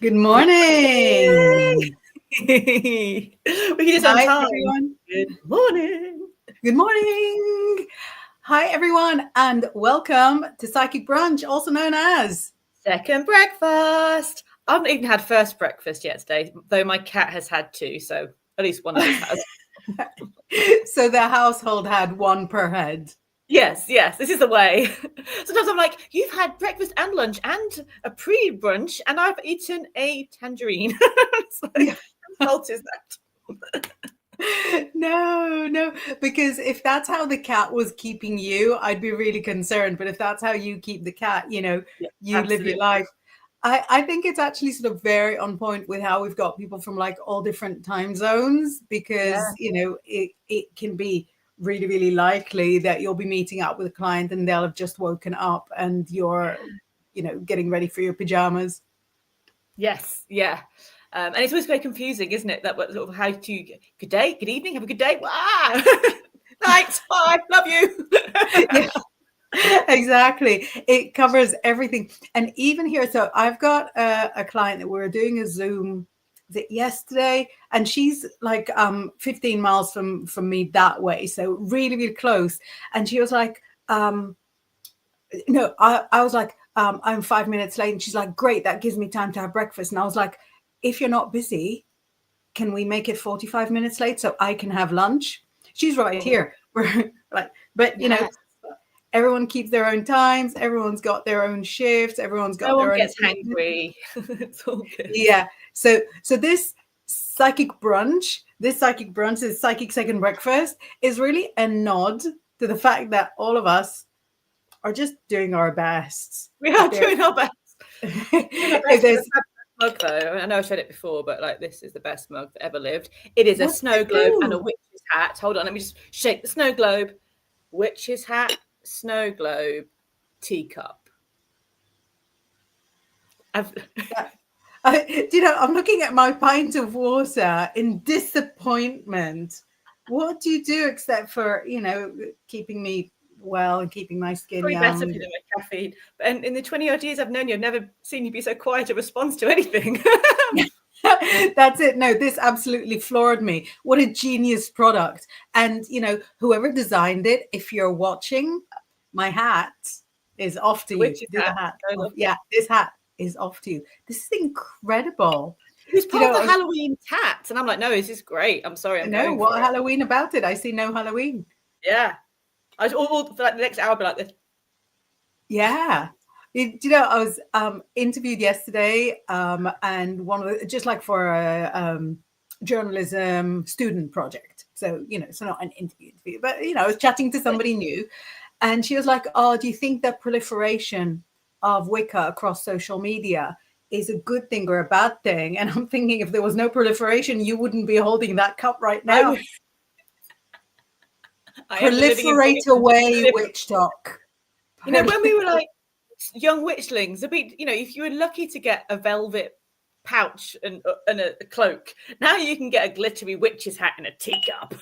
Good morning. We can just on Hi, time. everyone. Good morning. Good morning. Hi, everyone, and welcome to Psychic Brunch, also known as Second breakfast. I haven't even had first breakfast yet today, though my cat has had two, so at least one of us has. So the household had one per head. Yes, this is the way. Sometimes I'm like, you've had breakfast and lunch and a pre-brunch, and I've eaten a tangerine. It's like, Yeah. what fault is that? No, because if that's how the cat was keeping you, I'd be really concerned. But if that's how you keep the cat, Yeah, you live your absolutely. life. I think it's actually sort of very on point with how we've got people from like all different time zones because, Yeah. it can be really, really likely that you'll be meeting up with a client and they'll have just woken up and you're, getting ready for your pajamas. Yes, yeah. And it's always very confusing, isn't it? That what sort of how to good day, good evening, have a good day. Wow. Night, bye, love you. Yeah, exactly. It covers everything. And even here, so I've got a client that we were doing a Zoom yesterday, and she's like 15 miles from me that way, so really, really close. And she was like, no, I was like, I'm 5 minutes late. And she's like, great, that gives me time to have breakfast. And I was like, if you're not busy, can we make it 45 minutes late so I can have lunch? She's right here. We're like, but Yes. everyone keeps their own times. Everyone's got their own shifts. Everyone's No got one their own. gets hangry. It's all good. Yeah. So this psychic brunch, this psychic second breakfast is really a nod to the fact that all of us are just doing our best. We are doing our best. Doing our If best with there's a mug though. I know I showed it before, but like this is the best mug that ever lived. It is a what's snow the globe and a do? witch's hat. Hold on, let me just shake the snow globe. Witch's hat, snow globe, teacup. I've I'm looking at my pint of water in disappointment. What do you do except for, keeping me well and keeping my skin probably better for young? you than my caffeine. And in the 20 odd years I've known you, I've never seen you be so quiet a response to anything. That's it. No, this absolutely floored me. What a genius product. And, whoever designed it, if you're watching, my hat is off to you. Witch's Do the hat. hat. I Oh, love it. yeah, this hat is off to you. This is incredible. It was You part of know, the Halloween tat, and I'm like, no, this is great. I'm sorry, I'm no, going for what it. Halloween about it? I see no Halloween. Yeah. I was all for like the next hour, I'll be like this. Yeah. I was interviewed yesterday, and one of the, just like for a journalism student project. So, so not an interview, but, I was chatting to somebody new, and she was like, oh, do you think that proliferation of Wicca across social media is a good thing or a bad thing? And I'm thinking if there was no proliferation, you wouldn't be holding that cup right now. I am the living Proliferate away, embodiment. witch talk. You know, when we were like young witchlings, if you were lucky to get a velvet pouch and a cloak, now you can get a glittery witch's hat and a teacup.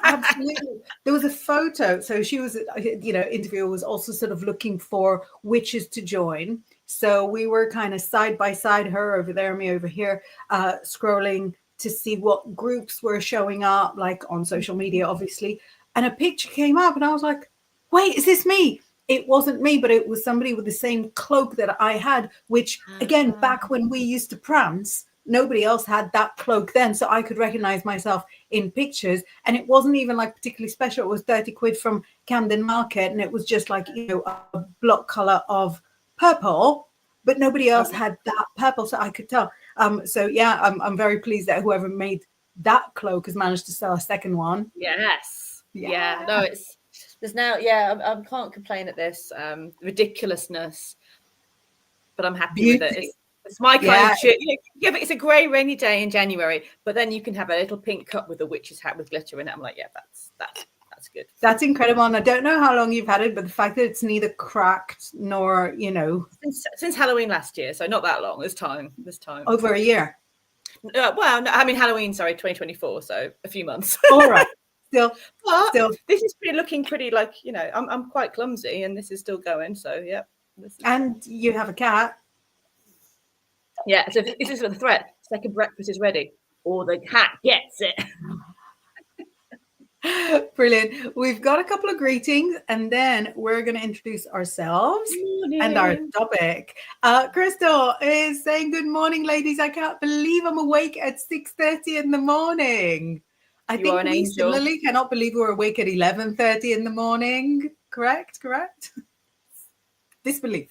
Absolutely. There was a photo. So she was, interviewer was also sort of looking for witches to join. So we were kind of side by side, her over there, me over here, scrolling to see what groups were showing up, like on social media, obviously. And a picture came up, and I was like, wait, is this me? It wasn't me, but it was somebody with the same cloak that I had, which, again, back when we used to prance, nobody else had that cloak then. So I could recognize myself in pictures, and it wasn't even like particularly special. It was 30 quid from Camden Market, and it was just like, a block color of purple, but nobody else had that purple, so I could tell. So yeah, I'm very pleased that whoever made that cloak has managed to sell a second one. Yes. Yeah. No, there's now, I can't complain at this ridiculousness, but I'm happy with it. Beauty. It's my kind Yeah. of shit. But it's a grey, rainy day in January, but then you can have a little pink cup with a witch's hat with glitter in it. I'm like, yeah, that's good. That's incredible. And I don't know how long you've had it, but the fact that it's neither cracked nor, Since Halloween last year, so not that long. There's time. over a year. Well, no, I mean Halloween, sorry, 2024, so a few months. All right. Still. This is looking pretty like, I'm quite clumsy and this is still going. So, yeah. And you have a cat. Yeah, so this is the threat. Second breakfast is ready, or the hat gets it. Brilliant. We've got a couple of greetings, and then we're going to introduce ourselves and our topic. Crystal is saying, good morning, ladies. I can't believe I'm awake at 6:30 in the morning. I think we similarly cannot believe we're awake at 11:30 in the morning. Correct? Disbelief.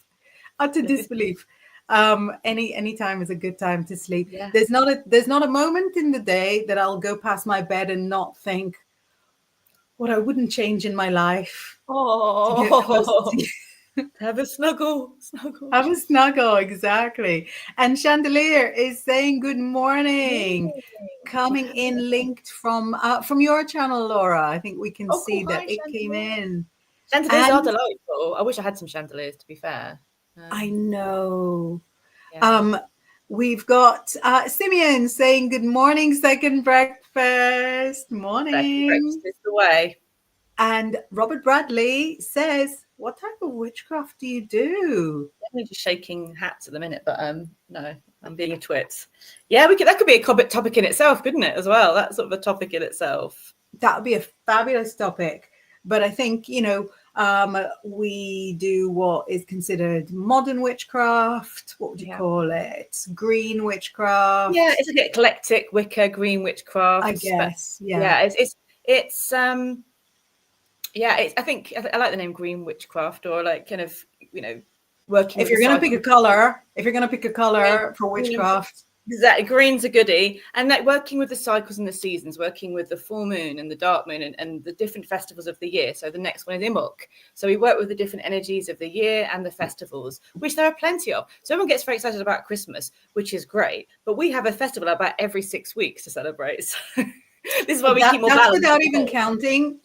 Utter disbelief. Any time is a good time to sleep. Yeah. There's not a moment in the day that I'll go past my bed and not think what I wouldn't change in my life. Oh, have a snuggle. Have a snuggle, exactly. And Chandelier is saying good morning. Coming in linked from your channel, Laura. I think we can see that it came in. Chandeliers are delightful. I wish I had some chandeliers, to be fair. I know. Yeah. We've got Simeon saying good morning, second breakfast. Morning. Second breakfast is the way. And Robert Bradley says, what type of witchcraft do you do? Definitely just shaking hats at the minute, but no, I'm being a twit. Yeah, that could be a topic in itself, couldn't it, as well? That's sort of a topic in itself. That would be a fabulous topic. But I think, we do what is considered modern witchcraft. What would you call it? Green witchcraft. Yeah, it's like eclectic Wicca, green witchcraft. I guess. Yeah, I think I like the name green witchcraft, or like kind of, working. If you're going to pick a color, for witchcraft. Exactly, green's a goodie, and like working with the cycles and the seasons, working with the full moon and the dark moon and the different festivals of the year. So the next one is Imbolc. So we work with the different energies of the year and the festivals, which there are plenty of. So everyone gets very excited about Christmas, which is great, but we have a festival about every 6 weeks to celebrate. So this is why we keep more balance. Without even counting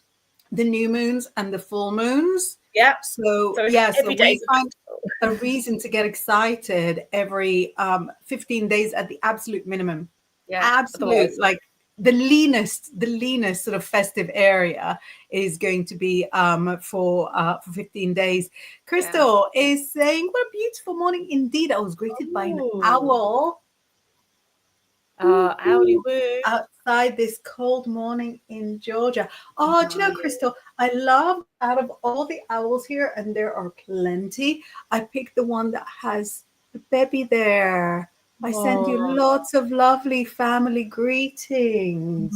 the new moons and the full moons. Yeah. So we find a reason to get excited every 15 days at the absolute minimum. Yeah. Absolute. Like the leanest sort of festive area is going to be for 15 days. Crystal is saying, what a beautiful morning indeed. I was greeted by an owl. Owly woo. Outside this cold morning in Georgia. Oh, do you know, Crystal, I love, out of all the owls here, and there are plenty, I picked the one that has the baby there. I send you lots of lovely family greetings.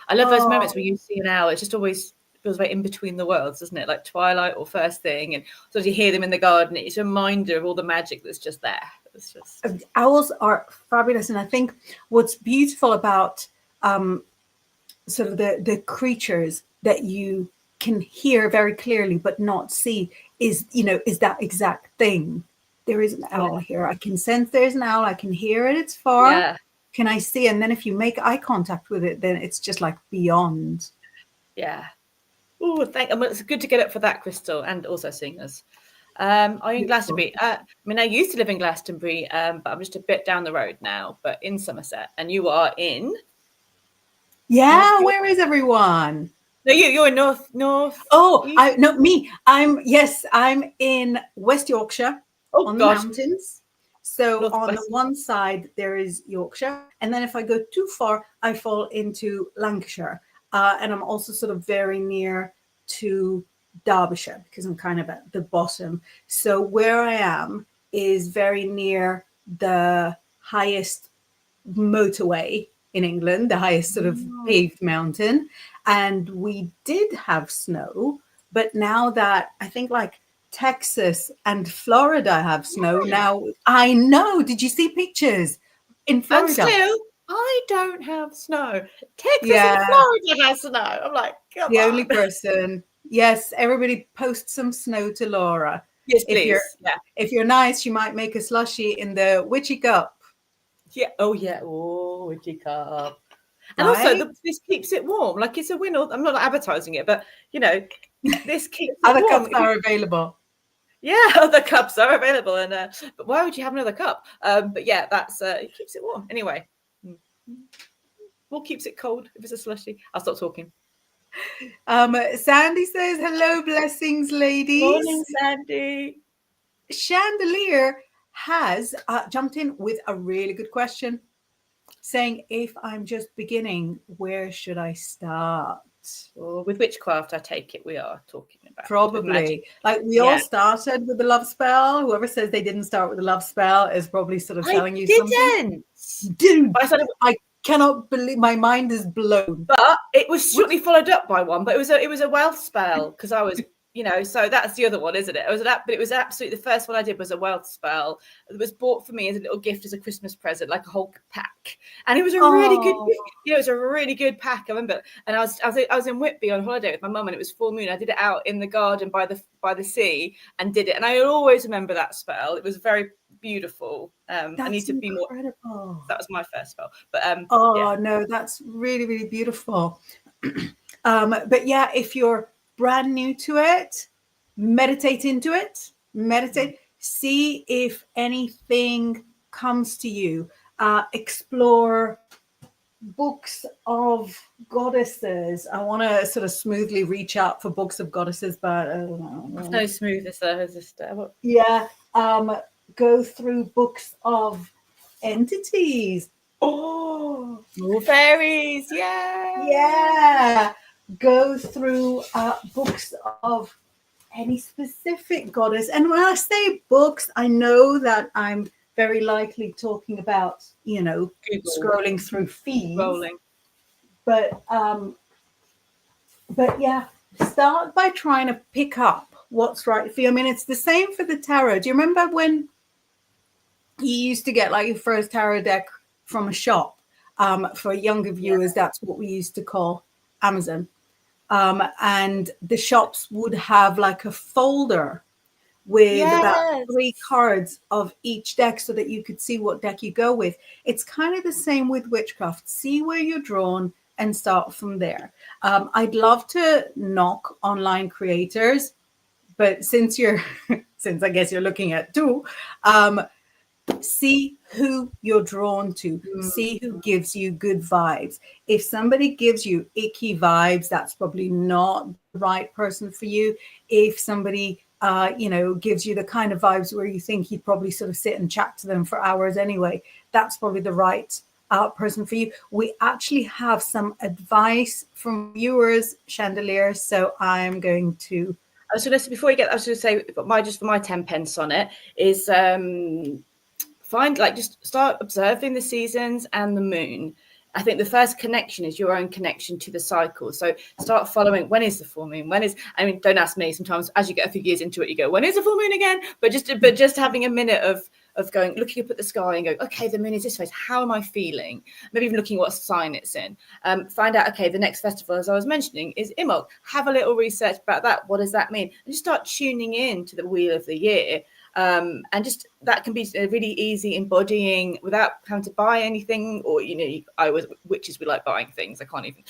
I love those moments where you see an owl. It just always feels like in between the worlds, doesn't it? Like twilight or first thing, and so you hear them in the garden. It's a reminder of all the magic that's just there. It's just owls are fabulous, and I think what's beautiful about sort of the creatures that you can hear very clearly but not see is that exact thing. There is an owl here. I can sense there's an owl. I can hear it. It's far. Yeah. Can I see? And then if you make eye contact with it, then it's just like beyond. Yeah. Oh, it's good to get up for that, Crystal, and also seeing us. Are you in Glastonbury? I used to live in Glastonbury, but I'm just a bit down the road now, but in Somerset. And you are in? Yeah, where is everyone? No, you're in North. Oh, me. I'm in West Yorkshire on the mountains. So on the one side there is Yorkshire, and then if I go too far, I fall into Lancashire, and I'm also sort of very near to Derbyshire because I'm kind of at the bottom. So where I am is very near the highest motorway in England, the highest sort of paved mountain. And we did have snow, but now that I think like Texas and Florida have snow now. I know. Did you see pictures in Florida? And still, I don't have snow. Texas and Florida has snow. I'm like, come on. The only person. Yes, everybody post some snow to Laura. Yes, please. If you're nice, you might make a slushie in the witchy cup. Yeah. Oh, yeah. Oh, witchy cup. And also, this keeps it warm. Like it's a win. I'm not advertising it, but this keeps it other warm. cups are available. Yeah, other cups are available, and but why would you have another cup? But yeah, that's it keeps it warm. Anyway, what keeps it cold if it's a slushie? I'll stop talking. Sandy says, hello, blessings, ladies. Morning, Sandy. Chandelier has jumped in with a really good question, saying, if I'm just beginning, where should I start? Or with witchcraft, I take it we are talking about. Probably. Like we all started with the love spell. Whoever says they didn't start with the love spell is probably sort of telling you something. Dude, I cannot believe, my mind is blown. But it was shortly followed up by one, but it was a wealth spell because I was, so that's the other one, isn't it? But it was absolutely the first one I did was a wealth spell. It was bought for me as a little gift as a Christmas present, like a whole pack, and it was a really good gift. It was a really good pack. I remember, and I was in Whitby on holiday with my mum, and it was full moon. I did it out in the garden by the sea and did it, and I always remember that spell. It was very beautiful. I need to be more. That was my first spell, but no, that's really, really beautiful. But yeah, if you're brand new to it, meditate into it. See if anything comes to you. Explore books of goddesses. I want to sort of smoothly reach out for books of goddesses, but I don't know. No smoothness there, sister. Yeah. Go through books of entities. Oh, fairies. Yeah. Go through books of any specific goddess. And when I say books, I know that I'm very likely talking about, Google. Scrolling through feeds. But yeah, start by trying to pick up what's right for you. I mean, it's the same for the tarot. Do you remember when you used to get like your first tarot deck from a shop? For younger viewers, that's what we used to call Amazon. And the shops would have like a folder with about 3 cards of each deck so that you could see what deck you go with. It's kind of the same with witchcraft. See where you're drawn and start from there. I'd love to knock online creators, but since I guess you're looking at 2, see who you're drawn to. See who gives you good vibes. If somebody gives you icky vibes, that's probably not the right person for you. If somebody gives you the kind of vibes where you think you'd probably sort of sit and chat to them for hours anyway, that's probably the right person for you. We actually have some advice from viewers, Chandelier, so I'm going to... I was going to say, before you get, I was going to say, for my 10 pence on it is just start observing the seasons and the moon. I think the first connection is your own connection to the cycle. So start following, when is the full moon? Don't ask me. Sometimes as you get a few years into it, you go, when is the full moon again? But just having a minute of going, looking up at the sky and go, okay, the moon is this way. How am I feeling? Maybe even looking what sign it's in. Find out, okay, the next festival, as I was mentioning, is Imbolc. Have a little research about that. What does that mean? And just start tuning in to the wheel of the year. And just that can be really easy embodying without having to buy anything, or witches, we like buying things. I can't even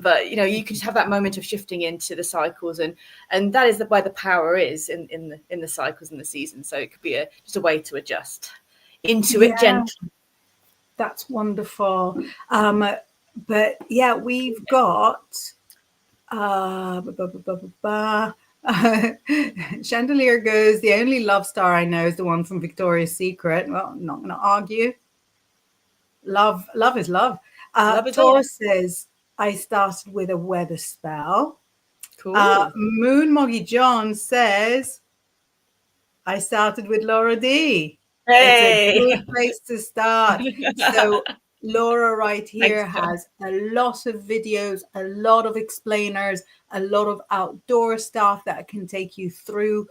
but you can just have that moment of shifting into the cycles, and that is where the power is in the cycles and the seasons. So it could be just a way to adjust into it gently. That's wonderful. But yeah, we've got Chandelier goes, the only love star I know is the one from Victoria's Secret. Well, I'm not going to argue. Love is love. Thor says, I started with a weather spell. Cool. Moon Moggy John says, I started with Laura D. Hey. It's a good place to start. So Laura right here has a lot of videos, a lot of explainers, a lot of outdoor stuff that can take you through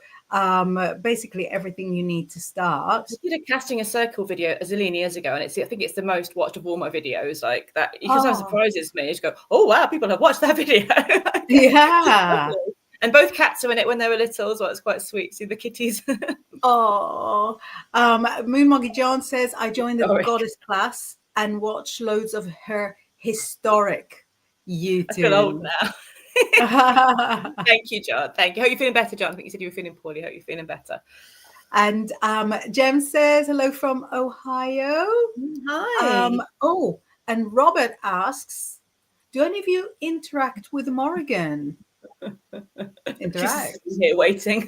basically everything you need to start. I did a casting a circle video a zillion years ago, and I think it's the most watched of all my videos. Like that, it sometimes surprises me. You just go, oh wow, people have watched that video. Yeah. And both cats are in it when they were little as well. It's quite sweet. See the kitties. Moon Moggy John says, I joined the goddess class and watched loads of her historic YouTube. I feel old now. Thank you, John. Thank you. Hope you're feeling better, John. I think you said you were feeling poorly. Hope you're feeling better. And Jem says, hello from Ohio. Hi. And Robert asks, do any of you interact with Morrigan? Interact. She's here waiting.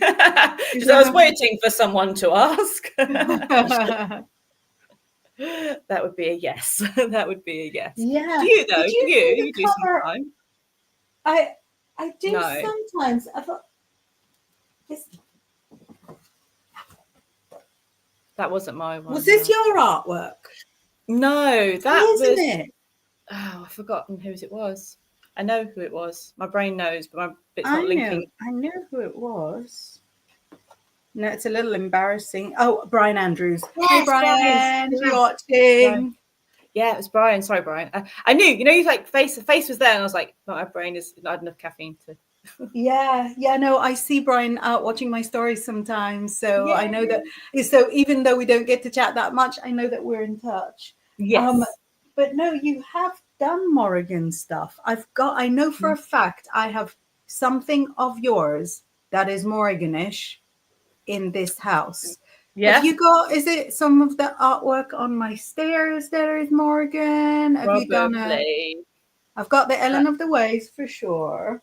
She's, I was waiting for someone to ask. That would be a yes. That would be a yes. Yeah. Do you though? Did you do sometimes? I do No. sometimes. I thought this. That wasn't my one. Was this your artwork? No, that Isn't was. it? Oh, I've forgotten whose it was. I know who it was. My brain knows, but my bit's not linking. I knew who it was. No, it's a little embarrassing. Oh, Brian Andrews. Yes, hey, Brian. You're watching. Yeah, it was Brian. Sorry, Brian. I knew. You know, you like face was there, and I was like, my brain is not had enough caffeine to. Yeah. No, I see Brian out watching my stories sometimes, so I know that. So even though we don't get to chat that much, I know that we're in touch. Yes. But no, you have done Morrigan stuff. I know for a fact I have something of yours that is Morriganish in this house. Yeah. Have you got, is it some of the artwork on my stairs that is Morrigan? Have Probably. you done I've got the Ellen of the Waves for sure.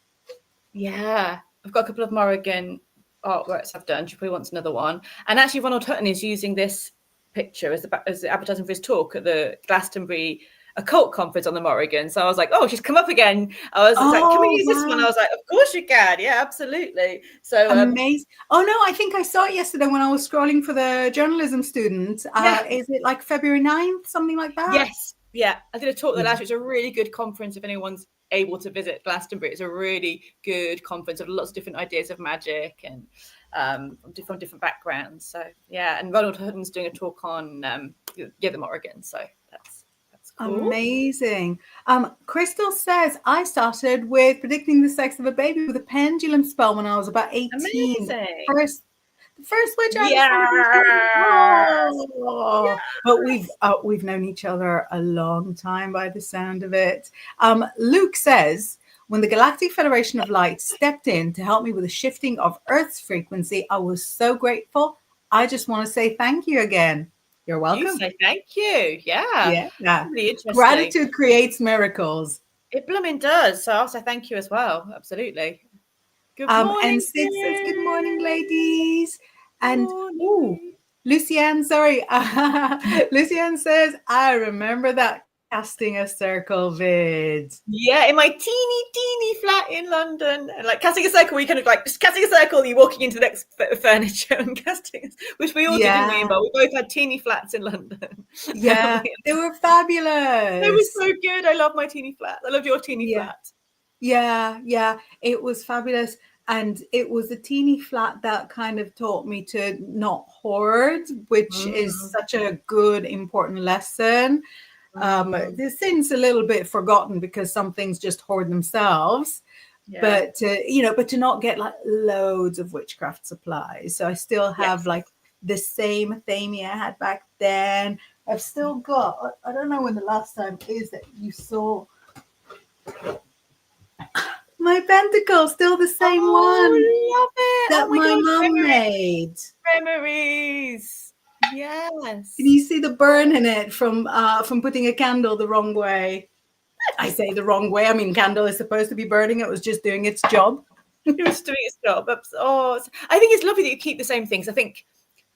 Yeah. I've got a couple of Morrigan artworks I've done. She probably wants another one. And actually Ronald Hutton is using this picture as the advertising for his talk at the Glastonbury Occult Conference on the Morrigan. So I was like, oh, she's come up again. I was like, can we use this one? I was like, of course you can. Yeah, absolutely. So amazing. Oh no, I think I saw it yesterday when I was scrolling for the journalism student. Is it like February 9th, something like that? Yes. Yeah. I did a talk there last week. It's a really good conference if anyone's able to visit Glastonbury. It's a really good conference of lots of different ideas of magic and from different backgrounds. So yeah, and Ronald Hutton's doing a talk on the Morrigan. So that's cool. Amazing. Crystal says I started with predicting the sex of a baby with a pendulum spell when I was about 18. Amazing. The first witch I But we've known each other a long time by the sound of it. Luke says, when the Galactic Federation of Light stepped in to help me with the shifting of Earth's frequency, I was so grateful. I just want to say thank you again. You're welcome. You say thank you. Yeah. Really interesting. Gratitude creates miracles. It blooming does. So I'll say thank you as well. Absolutely. Good morning. And Sid says, good morning, ladies. And Lucianne, sorry. Lucianne says, I remember that casting a circle vid. Yeah, in my teeny flat in London. And like casting a circle, we kind of like just casting a circle, you're walking into the next furniture and casting, which we all did, didn't we? But we both had teeny flats in London. Yeah, they were fabulous. They were so good. I love my teeny flat. I love your teeny flat. Yeah, it was fabulous. And it was a teeny flat that kind of taught me to not hoard, which is such a good, important lesson. This thing's a little bit forgotten because some things just hoard themselves. But to not get like loads of witchcraft supplies. So I still have like the same thamia I had back then. I've still got, I don't know when the last time is that you saw my pentacle, still the same one. Love it. That my mum made. Memories. Yes. Can you see the burn in it from putting a candle the wrong way? I say the wrong way. I mean, candle is supposed to be burning. It was just doing its job. It was doing its job. I think it's lovely that you keep the same things. I think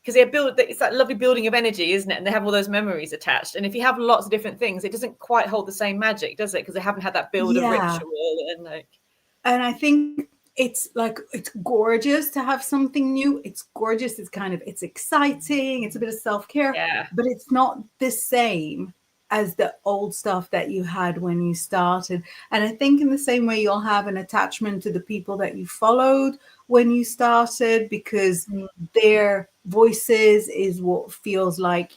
because it's that lovely building of energy, isn't it? And they have all those memories attached. And if you have lots of different things, it doesn't quite hold the same magic, does it? Because they haven't had that build of ritual and like. And I think it's gorgeous to have something new. It's gorgeous. It's exciting. It's a bit of self-care, but it's not the same as the old stuff that you had when you started. And I think in the same way you'll have an attachment to the people that you followed when you started, because their voices is what feels like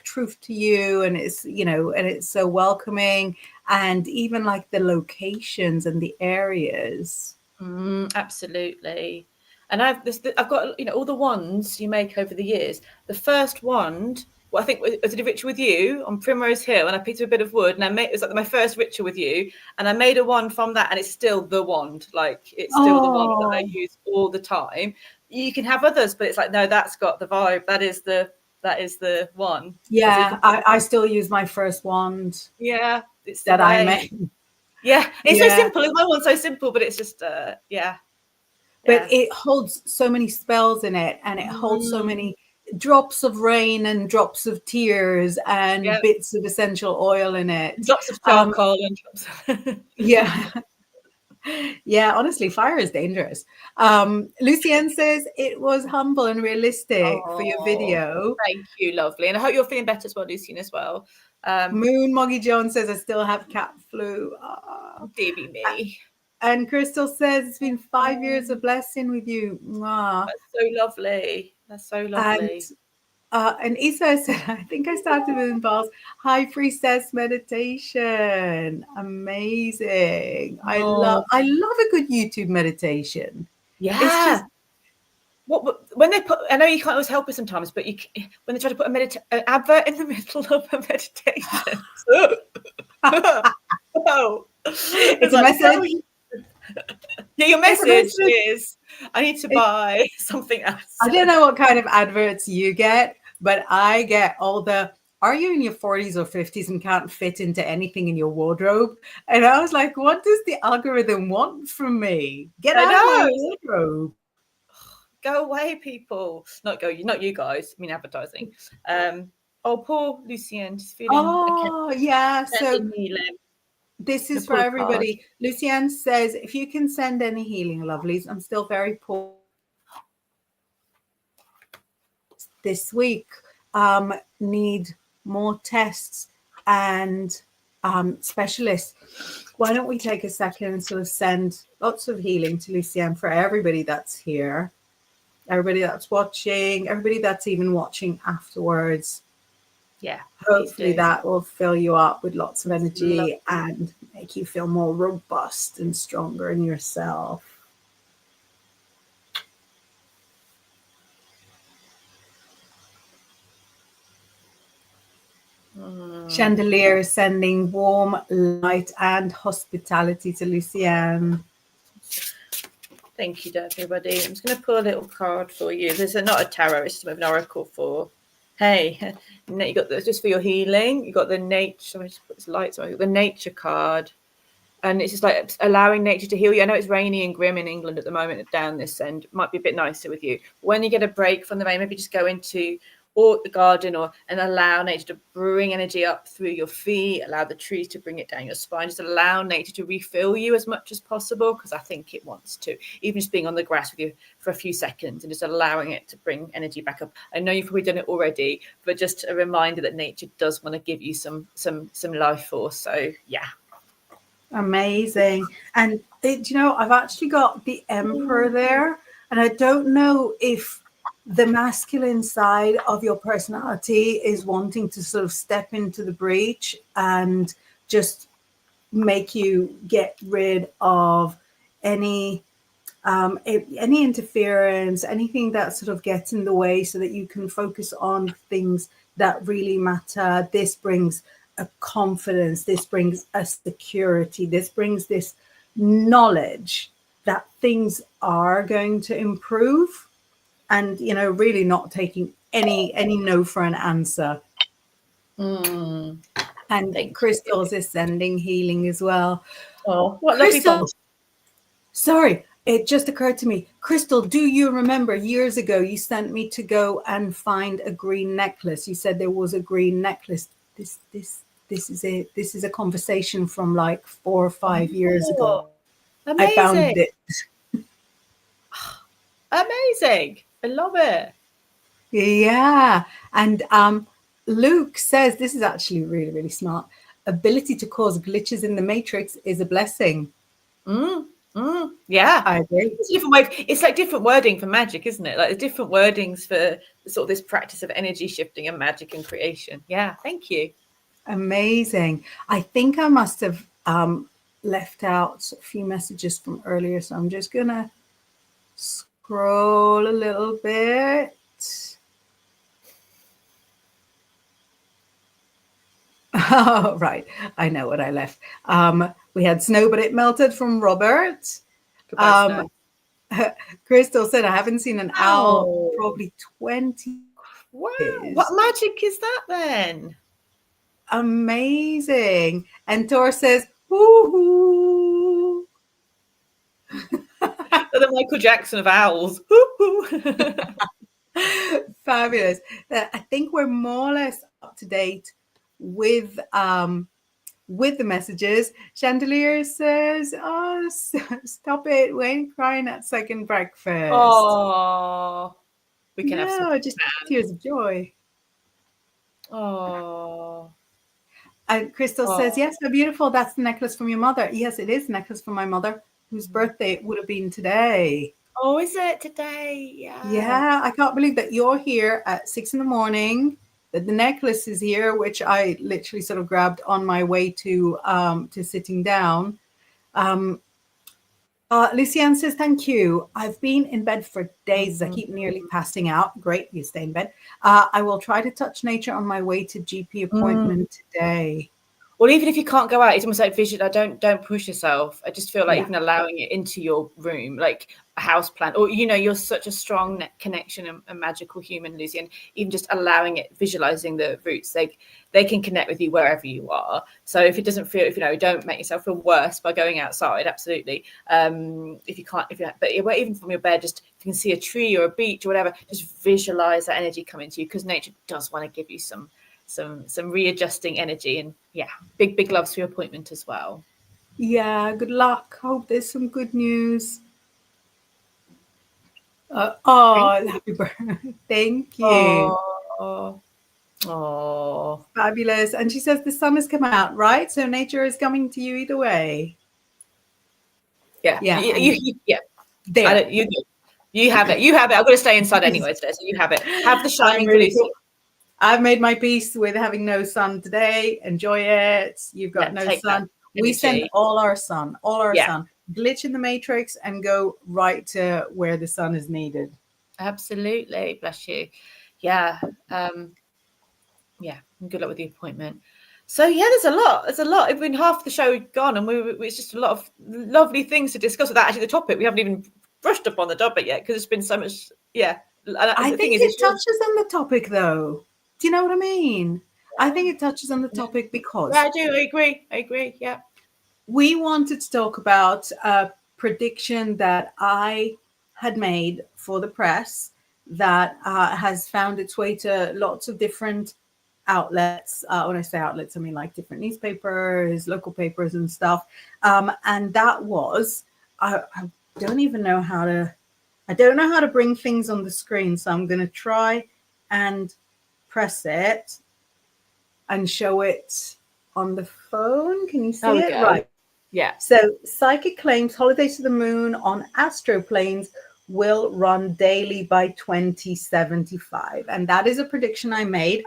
truth to you, and it's so welcoming, and even like the locations and the areas. Absolutely. And I've got all the wands you make over the years. The first wand, I think I did a ritual with you on Primrose Hill, and I picked up a bit of wood, and it was like my first ritual with you, and I made a wand from that, and it's still the wand. Like it's still the wand that I use all the time. You can have others, but it's like, no, that's got the vibe. That is the one. Yeah, I still use my first wand. Yeah, it's that I made. Yeah, it's so Yeah. simple. My one's so simple, but it's just yeah. But it holds so many spells in it, and it holds so many drops of rain and drops of tears and bits of essential oil in it. Drops of charcoal and drops. Yeah. Yeah, honestly, fire is dangerous. Lucienne says it was humble and realistic for your video. Thank you, lovely. And I hope you're feeling better as well, Lucienne, as well. Moon Moggy Jones says I still have cat flu. Baby me. And Crystal says it's been 5 years of blessing with you. That's so lovely. That's so lovely. And Isa said, I think I started with Inbaal's High Priestess meditation. Amazing. I love a good YouTube meditation. Yeah. It's just when they put, I know you can't always help it sometimes, but when they try to put an advert in the middle of a meditation. It's a message. Yeah, your message is I need to buy something else. I don't know what kind of adverts you get, but I get all the, are you in your 40s or 50s and can't fit into anything in your wardrobe? And I was like, what does the algorithm want from me? Get out of my wardrobe. Go away, people. Not you guys. I mean, advertising. Poor Lucienne, just feeling. Yeah. So this is for everybody. Lucienne says, if you can send any healing, lovelies, I'm still very poor this week. Need more tests and specialists. Why don't we take a second and sort of send lots of healing to Lucienne for everybody that's here, everybody that's watching, everybody that's even watching afterwards. Yeah. Hopefully that will fill you up with lots of energy and make you feel more robust and stronger in yourself. Chandelier is sending warm light and hospitality to Lucienne. Thank you, everybody. I'm just going to pull a little card for you. This is not a tarot, it's just an oracle for. Hey, you got this just for your healing. You got the nature. Just put this light on. The nature card, and it's just like allowing nature to heal you. I know it's rainy and grim in England at the moment. Down this end, might be a bit nicer with you. When you get a break from the rain, maybe just go into the garden and allow nature to bring energy up through your feet. Allow the trees to bring it down your spine. Just allow nature to refill you as much as possible, because I think it wants to. Even just being on the grass with you for a few seconds and just allowing it to bring energy back up. I know you've probably done it already, but just a reminder that nature does want to give you some life force. So yeah. Amazing. And I've actually got the Emperor there, and I don't know if the masculine side of your personality is wanting to sort of step into the breach and just make you get rid of any interference, anything that sort of gets in the way, so that you can focus on things that really matter. This brings a confidence, this brings a security, this brings this knowledge that things are going to improve, and really not taking any no for an answer. And Crystal's is sending healing as well. What Crystal, sorry, it just occurred to me. Crystal, do you remember years ago you sent me to go and find a green necklace? You said there was a green necklace. This is it. This is a conversation from like 4 or 5 years ago. Amazing. I found it. Amazing. I love it. Yeah. And Luke says, this is actually really, really smart. Ability to cause glitches in the matrix is a blessing. Yeah, I agree. It's a different way. It's like different wording for magic, isn't it? Like different wordings for sort of this practice of energy shifting and magic and creation. Yeah, thank you. Amazing. I think I must have left out a few messages from earlier, so I'm just gonna scroll a little bit. Oh, right. I know what I left. We had snow, but it melted from Robert. Crystal said, I haven't seen an owl probably 20 Wow. Years. What magic is that then? Amazing. And Tor says, Woo-hoo. The Michael Jackson of owls. Fabulous. I think we're more or less up to date with the messages. Chandelier says, "Oh, stop it! We ain't crying at second breakfast." Oh, we can have some No, just tears of joy. Oh, And Crystal says, "Yes, so beautiful. That's the necklace from your mother." Yes, it is a necklace from my mother, whose birthday it would have been today. oh, is it today? Yeah. Yeah, I can't believe that you're here at 6 a.m, that the necklace is here, which I literally sort of grabbed on my way to sitting down. Lucianne says, "Thank you. I've been in bed for days. I keep nearly passing out." Great, you stay in bed. "I will try to touch nature on my way to GP appointment today." Well, even if you can't go out, it's almost like vision. Don't push yourself. I just feel like Yeah. even allowing it into your room, like a house plant, or you're such a strong connection and a magical human, Lucy, and even just allowing it, visualizing the roots, they can connect with you wherever you are. So if it doesn't feel, if don't make yourself feel worse by going outside, absolutely. If you can't, but even from your bed, just if you can see a tree or a beach or whatever, just visualize that energy coming to you, because nature does want to give you some readjusting energy. And big loves for your appointment as well. Yeah, good luck. Hope there's some good news. Happy birthday. Thank you. Oh, Fabulous. And she says the sun has come out, right? So nature is coming to you either way. Yeah. There. You have it. I'm going to stay inside anyway today, so you have it. Have the shining for Lucy. I've made my peace with having no sun today. Enjoy it. You've got no sun. We send all our sun. Glitch in the matrix and go right to where the sun is needed. Absolutely. Bless you. Yeah. Good luck with the appointment. So there's a lot. It's been half the show gone, and it's just a lot of lovely things to discuss without actually the topic. We haven't even brushed up on the topic yet because it's been so much. I think it touches on the topic, though. Do you know what I mean? I think it touches on the topic because I do. I agree. Yeah. We wanted to talk about a prediction that I had made for the press that has found its way to lots of different outlets. When I say outlets, I mean like different newspapers, local papers and stuff. And that was, I don't know how to bring things on the screen. So I'm going to try and press it and show it on the phone. Can you see it? Right. Yeah. So Psychic claims Holidays to the Moon on astroplanes will run daily by 2075. And that is a prediction I made.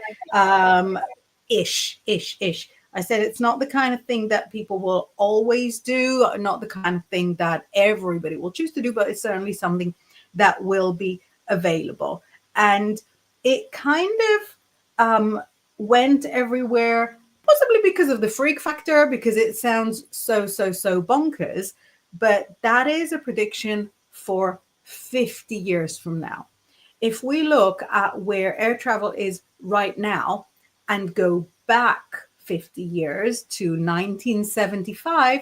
Ish. I said it's not the kind of thing that people will always do, not the kind of thing that everybody will choose to do, but it's certainly something that will be available. And it kind of went everywhere, possibly because of the freak factor, because it sounds so bonkers. But that is a prediction for 50 years from now. If we look at where air travel is right now and go back 50 years to 1975,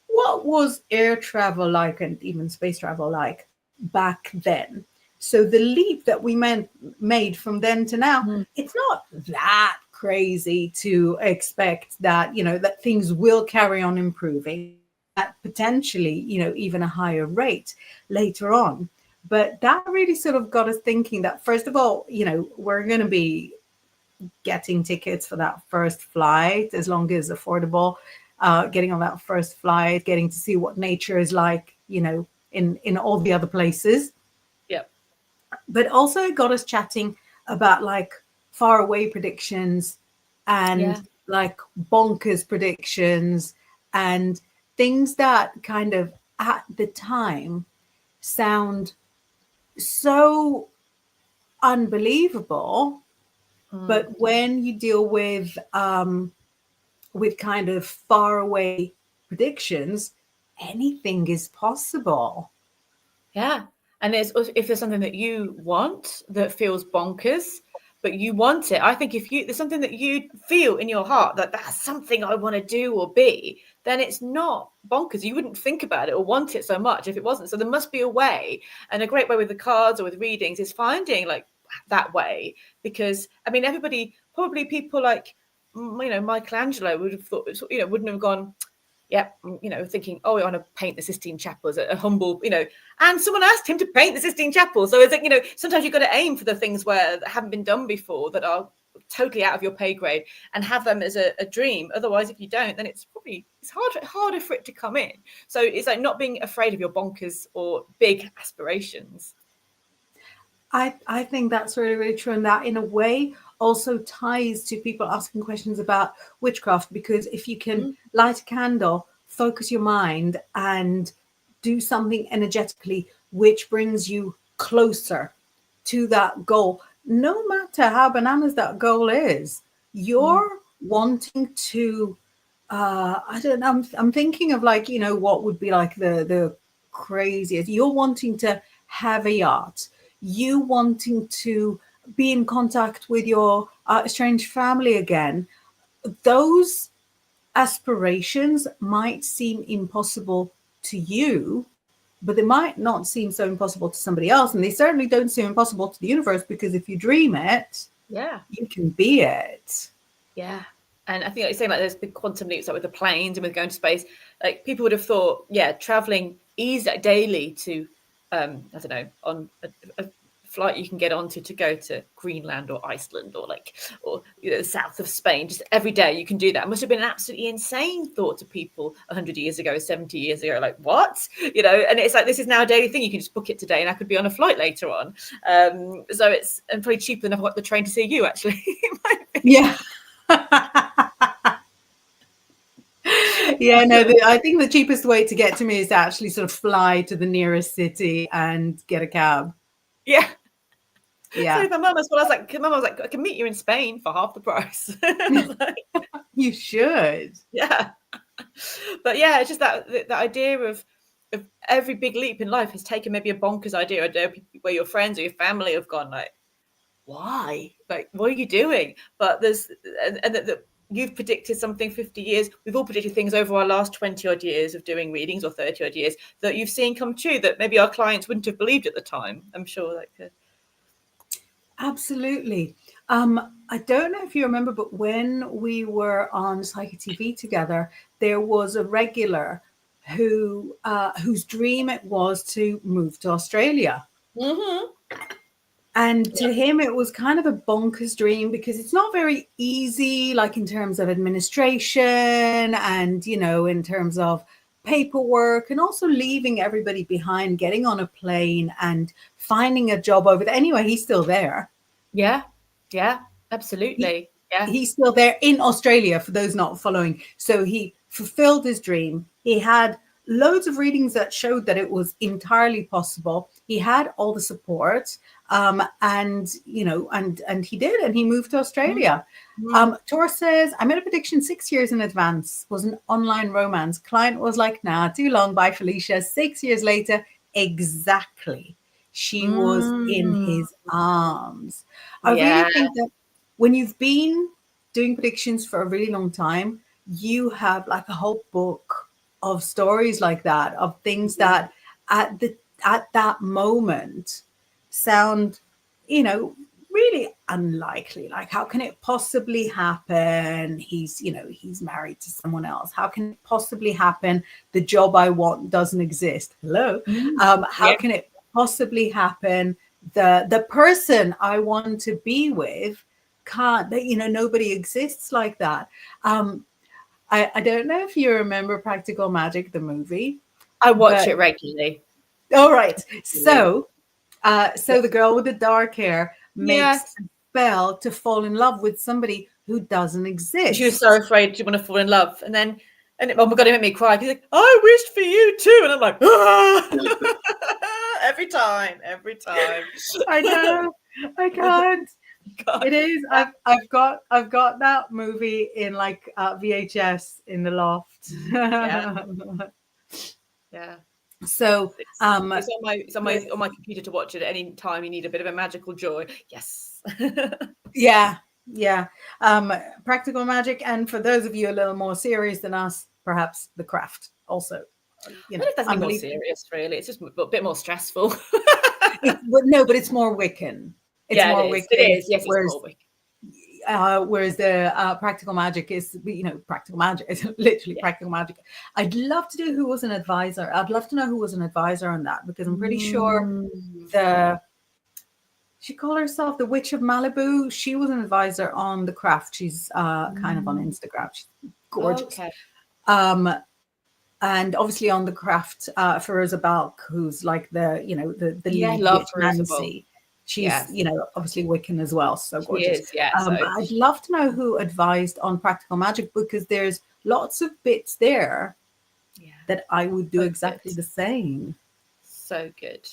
what was air travel like, and even space travel like, back then? So the leap that we made from then to now, it's not that crazy to expect that, that things will carry on improving at potentially, even a higher rate later on. But that really sort of got us thinking that, first of all, we're going to be getting tickets for that first flight, as long as affordable, getting on that first flight, getting to see what nature is like, in all the other places. But also it got us chatting about like far away predictions and like bonkers predictions and things that kind of at the time sound so unbelievable. But when you deal with kind of far away predictions, anything is possible. Yeah. And if there's something that you want that feels bonkers, but you want it. I think if there's something that you feel in your heart that that's something I want to do or be, then it's not bonkers. You wouldn't think about it or want it so much if it wasn't. So there must be a way, and a great way with the cards or with readings is finding like that way, because I mean, everybody, probably people like, you know, Michelangelo would have thought, you know, wouldn't have gone, yeah, you know, thinking, oh, I want to paint the Sistine Chapel as a humble, you know, and someone asked him to paint the Sistine Chapel. So it's like, you know, sometimes you've got to aim for the things that haven't been done before, that are totally out of your pay grade, and have them as a dream. Otherwise, if you don't, then it's harder for it to come in. So it's like not being afraid of your bonkers or big aspirations. I think that's really, really true. And that in a way also ties to people asking questions about witchcraft, because if you can light a candle, focus your mind and do something energetically, which brings you closer to that goal, no matter how bananas that goal is, you're wanting to, I don't know, I'm thinking of like, you know, what would be like the craziest, you're wanting to have a yacht, you wanting to be in contact with your estranged family again. Those aspirations might seem impossible to you, but they might not seem so impossible to somebody else. And they certainly don't seem impossible to the universe, because if you dream it, you can be it. Yeah. And I think, like you're saying, like there's big quantum leaps, like with the planes and with going to space. Like people would have thought, traveling easy daily to, I don't know, on a flight you can get onto to go to Greenland or Iceland or you know, the south of Spain, just every day you can do that. It must have been an absolutely insane thought to people 100 years ago, 70 years ago, like what, you know. And it's like, this is now a daily thing. You can just book it today and I could be on a flight later on. So it's probably cheaper than I've got the train to see you, actually. Yeah. Yeah, no, I think the cheapest way to get to me is to actually sort of fly to the nearest city and get a cab. Yeah. Yeah. So my mum was like, I can meet you in Spain for half the price. You should. Yeah. But yeah, it's just that idea of every big leap in life has taken maybe a bonkers idea where your friends or your family have gone like, why? Like, what are you doing? But there's, and that you've predicted something 50 years. We've all predicted things over our last 20 odd years of doing readings, or 30 odd years, that you've seen come true that maybe our clients wouldn't have believed at the time. I'm sure Absolutely. I don't know if you remember, but when we were on Psychic TV together, there was a regular whose dream it was to move to Australia. And to him, it was kind of a bonkers dream, because it's not very easy, like in terms of administration and, you know, in terms of paperwork, and also leaving everybody behind, getting on a plane and finding a job over there. Anyway, he's still there. Yeah, absolutely. He's still there in Australia, for those not following. So he fulfilled his dream. He had loads of readings that showed that it was entirely possible. He had all the support, and you know, and he did, and he moved to Australia. Tor says, I made a prediction 6 years in advance. Was an online romance. Client was like, nah, too long. Bye, Felicia. 6 years later, exactly. She was in his arms. I really think that when you've been doing predictions for a really long time, you have like a whole book of stories like that, of things that at that moment sound, you know, really unlikely. Like, how can it possibly happen? He's married to someone else. How can it possibly happen? The job I want doesn't exist. Hello. How can it possibly happen? The person I want to be with can't, you know, nobody exists like that. I don't know if you remember Practical Magic, the movie. I watch it regularly. All right. So the girl with the dark hair makes a spell to fall in love with somebody who doesn't exist. She was so afraid she want to fall in love. And oh my God, it made me cry. He's like, I wished for you too. And I'm like, ah! every time. I know. I can't. God. It is. I've got that movie in like VHS in the loft. Yeah. So it's on my computer to watch it at any time you need a bit of a magical joy. Yes. yeah. Practical magic, and for those of you a little more serious than us, perhaps The Craft also. You know, it doesn't more serious, really. It's just a bit more stressful. But it's more Wiccan. It's more Wiccan. It is. Yes, it's more Wiccan. Whereas the practical magic is, practical magic is literally practical magic. I'd love to do who was an advisor. I'd love to know who was an advisor on that, because I'm pretty sure she called herself the Witch of Malibu. She was an advisor on The Craft. She's kind of on Instagram. She's gorgeous. Okay. And obviously on The Craft, Feruza Balk, who's like the lead love witch, Feruza Nancy. She's, obviously Wiccan as well. So gorgeous. She is, I'd love to know who advised on practical magic, because there's lots of bits there that I would do exactly the same. So good.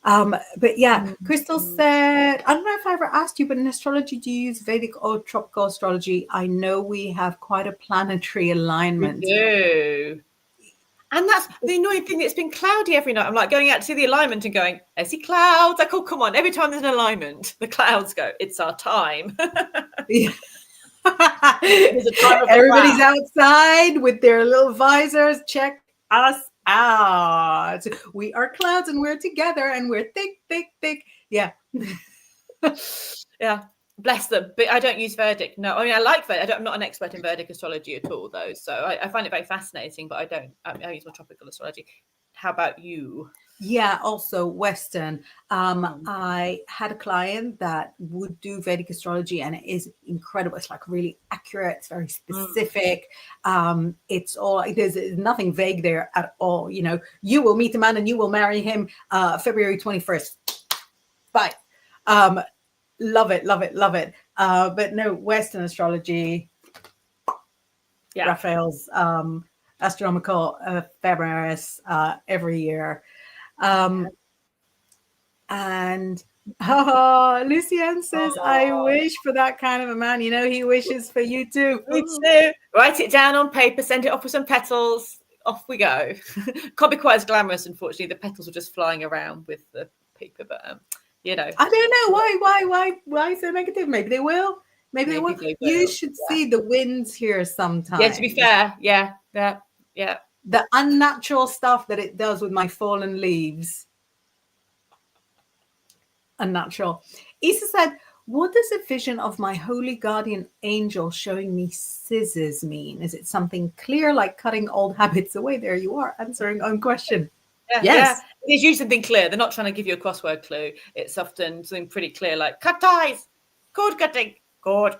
But yeah, Crystal said, I don't know if I ever asked you, but in astrology, do you use Vedic or tropical astrology? I know we have quite a planetary alignment. We do. And that's the annoying thing. It's been cloudy every night. I'm like going out to see the alignment and going, I see clouds. Like, oh, come on. Every time there's an alignment, the clouds go, it's our time. Yeah. Everybody's outside with their little visors. Check us out. We are clouds and we're together and we're thick. Yeah. Yeah. Bless them. But I don't use Vedic. No, I mean, I like Vedic. I'm not an expert in Vedic astrology at all, though. So I find it very fascinating, but I don't. I use more tropical astrology. How about you? Yeah, also Western. I had a client that would do Vedic astrology, and it is incredible. It's like really accurate. It's very specific. It's all, there's nothing vague there at all. You will meet a man and you will marry him February 21st. Bye. Love it. But no, Western astrology, Raphael's astronomical ephemeris every year. And Lucienne says, I wish for that kind of a man. He wishes for you too. Me too. Write it down on paper, send it off with some petals. Off we go. Can't be quite as glamorous, unfortunately. The petals are just flying around with the paper, but I don't know why so negative. Maybe they will. Maybe they will. You should see the winds here sometimes. Yeah, to be fair. Yeah. The unnatural stuff that it does with my fallen leaves. Unnatural. Isa said, what does a vision of my holy guardian angel showing me scissors mean? Is it something clear, like cutting old habits away? There you are, answering own question. Yeah, yes. Yeah. It's usually something clear. They're not trying to give you a crossword clue. It's often something pretty clear, like cut ties, cord cutting, click.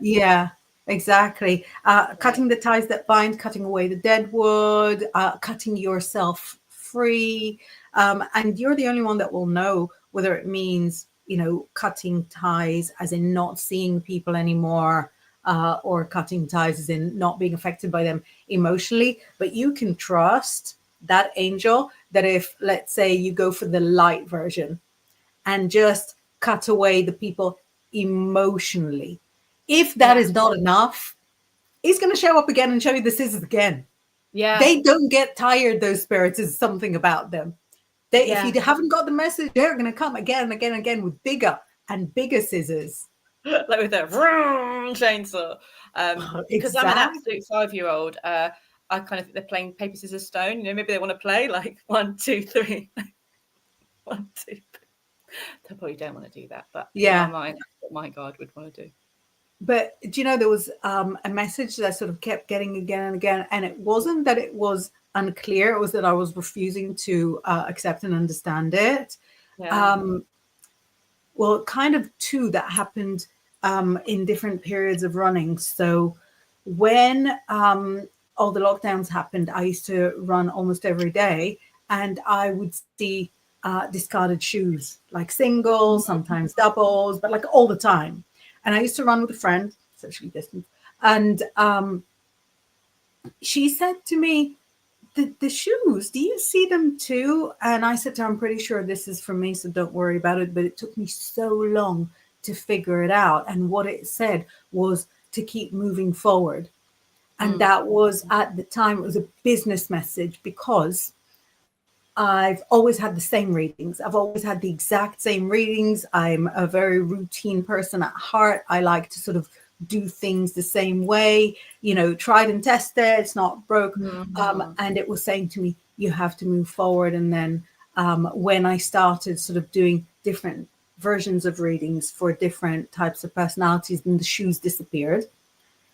Yeah, exactly. Cutting the ties that bind, cutting away the dead wood, cutting yourself free. And you're the only one that will know whether it means, cutting ties as in not seeing people anymore, or cutting ties as in not being affected by them emotionally. But you can trust that angel that if, let's say, you go for the light version and just cut away the people emotionally, if that is not enough, he's going to show up again and show you the scissors again. Yeah. They don't get tired, those spirits. Is something about them. If you haven't got the message, they're going to come again and again with bigger and bigger scissors. Like with a chainsaw. Because I'm an absolute 5-year-old, I kind of think they're playing paper, scissors, stone. Maybe they want to play like 1, 2, 3. 1, 2, 3. They probably don't want to do that, but in my mind, that's what my God would want to do. But there was a message that I sort of kept getting again and again, and it wasn't that it was unclear. It was that I was refusing to accept and understand it. Yeah. Well, kind of two that happened in different periods of running. So when all the lockdowns happened, I used to run almost every day, and I would see discarded shoes, like singles, sometimes doubles, but like all the time. And I used to run with a friend, socially distant, and she said to me, the shoes, do you see them too? And I said to her, I'm pretty sure this is for me, so don't worry about it. But it took me so long to figure it out. And what it said was to keep moving forward. And that was, at the time, it was a business message, because I've always had the same readings. I've always had the exact same readings. I'm a very routine person at heart. I like to sort of do things the same way, tried and tested. It's not broke. And it was saying to me, you have to move forward. And then when I started sort of doing different versions of readings for different types of personalities, then the shoes disappeared.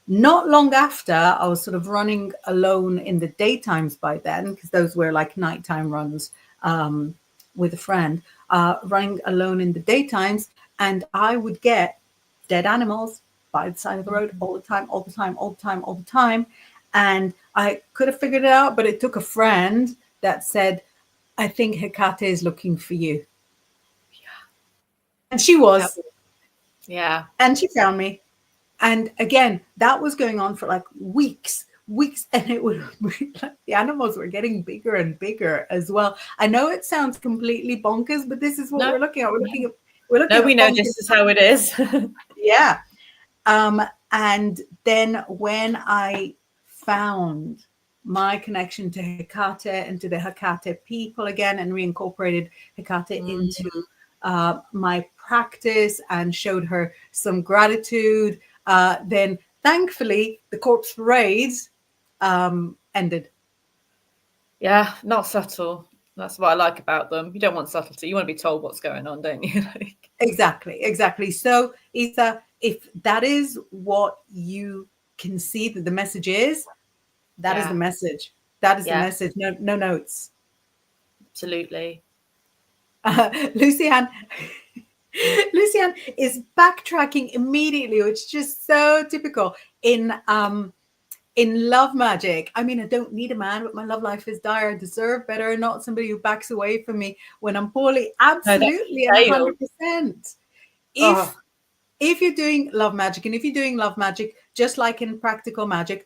Not long after, I was sort of running alone in the daytimes by then, because those were like nighttime runs with a friend, running alone in the daytimes. And I would get dead animals by the side of the road all the time, all the time, all the time, all the time. And I could have figured it out, but it took a friend that said, I think Hecate is looking for you. Yeah. And she was. Yeah. And she found me. And again, that was going on for like weeks, and it would like the animals were getting bigger and bigger as well. I know it sounds completely bonkers, but this is what we're looking at. We're looking at we know this is how it is. Yeah. And then when I found my connection to Hecate and to the Hecate people again, and reincorporated Hecate into my practice and showed her some gratitude, then thankfully the corpse parades ended. Yeah, not subtle. That's what I like about them. You don't want subtlety. You want to be told what's going on, don't you? Exactly. So, Isa, if that is what you can see that the message is, that is the message. That is the message. No notes. Absolutely. Lucianne is backtracking immediately, which is just so typical in love magic. I mean, I don't need a man, but my love life is dire. I deserve better. Not somebody who backs away from me when I'm poorly. Absolutely, and 100%. If you're doing love magic, and if you're doing love magic, just like in practical magic,